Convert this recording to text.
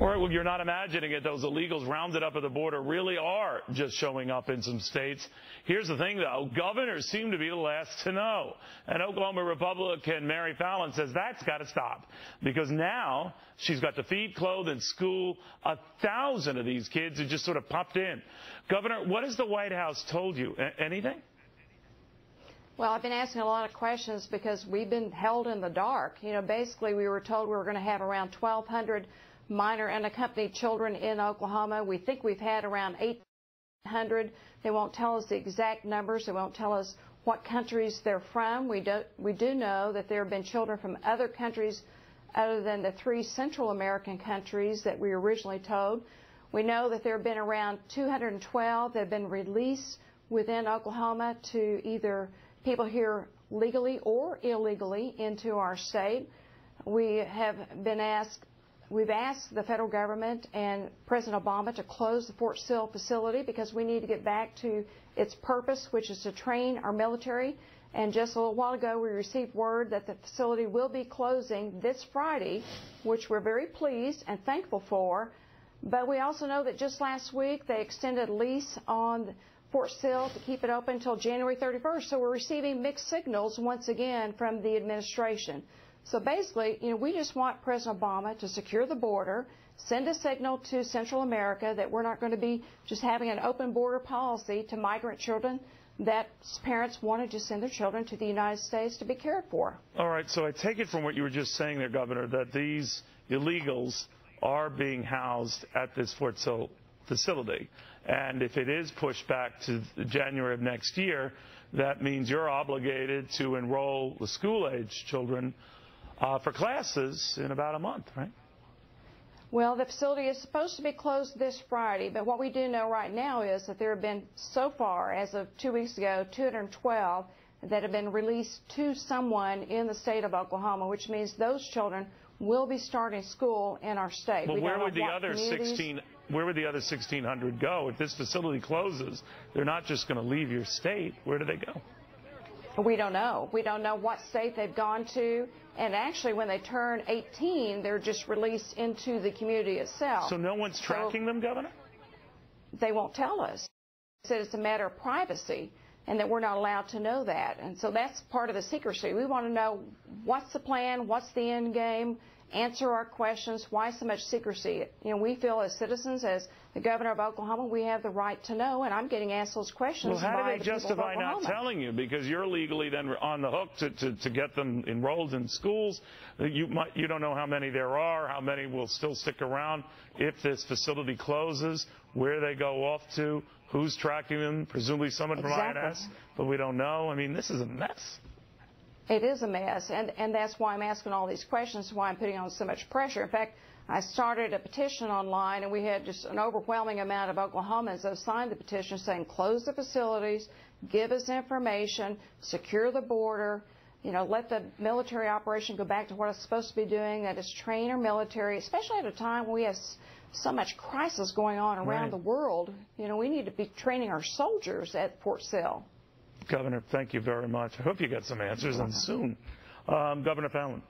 All right, well, you're not imagining it. Those illegals rounded up at the border really are just showing up in some states. Here's the thing, though. Governors seem to be the last to know. And Oklahoma Republican Mary Fallin says that's got to stop because now she's got to feed, clothe, and school 1,000 of these kids who just sort of popped in. Governor, what has the White House told you? Anything? Well, I've been asking a lot of questions because we've been held in the dark. You know, basically we were told we were going to have around 1,200 minor unaccompanied children in Oklahoma. We think we've had around 800. They won't tell us the exact numbers. They won't tell us what countries they're from. We do know that there have been children from other countries other than the 3 Central American countries that we originally told. We know that there have been around 212 that have been released within Oklahoma to either people here legally or illegally into our state. We've asked the federal government and President Obama to close the Fort Sill facility because we need to get back to its purpose, which is to train our military. And just a little while ago, we received word that the facility will be closing this Friday, which we're very pleased and thankful for. But we also know that just last week they extended a lease on Fort Sill to keep it open until January 31st. So we're receiving mixed signals once again from the administration. So basically, you know, we just want President Obama to secure the border, send a signal to Central America that we're not going to be just having an open border policy to migrant children, that parents wanted to send their children to the United States to be cared for. All right, so I take it from what you were just saying there, Governor, that these illegals are being housed at this Fort Sill facility. And if it is pushed back to January of next year, that means you're obligated to enroll the school-age children for classes in about a month, right? Well, the facility is supposed to be closed this Friday, but what we do know right now is that there have been, so far, as of 2 weeks ago, 212 that have been released to someone in the state of Oklahoma, which means those children will be starting school in our state. Well, where would the other 1,600 go? If this facility closes, they're not just going to leave your state. Where do they go? We don't know. We don't know what state they've gone to. And actually, when they turn 18, they're just released into the community itself. So no one's tracking them, Governor? They won't tell us. They said it's a matter of privacy and that we're not allowed to know that. And so that's part of the secrecy. We want to know what's the plan, what's the end game, answer our questions, why so much secrecy. You know, we feel as citizens, as the governor of Oklahoma, we have the right to know, and I'm getting asked those questions. Well, how do they justify not telling you? Because you're legally then on the hook to get them enrolled in schools. You don't know how many there are, how many will still stick around if this facility closes, where they go off to, who's tracking them, presumably someone from INS, but we don't know. I mean, this is a mess. It is a mess, and that's why I'm asking all these questions, why I'm putting on so much pressure. In fact, I started a petition online, and we had just an overwhelming amount of Oklahomans that signed the petition saying, close the facilities, give us information, secure the border, you know, let the military operation go back to what it's supposed to be doing, that is train our military, especially at a time when we have so much crisis going on around the world. You know, we need to be training our soldiers at Fort Sill. Governor, thank you very much. I hope you get some answers, and soon. Governor Fallin.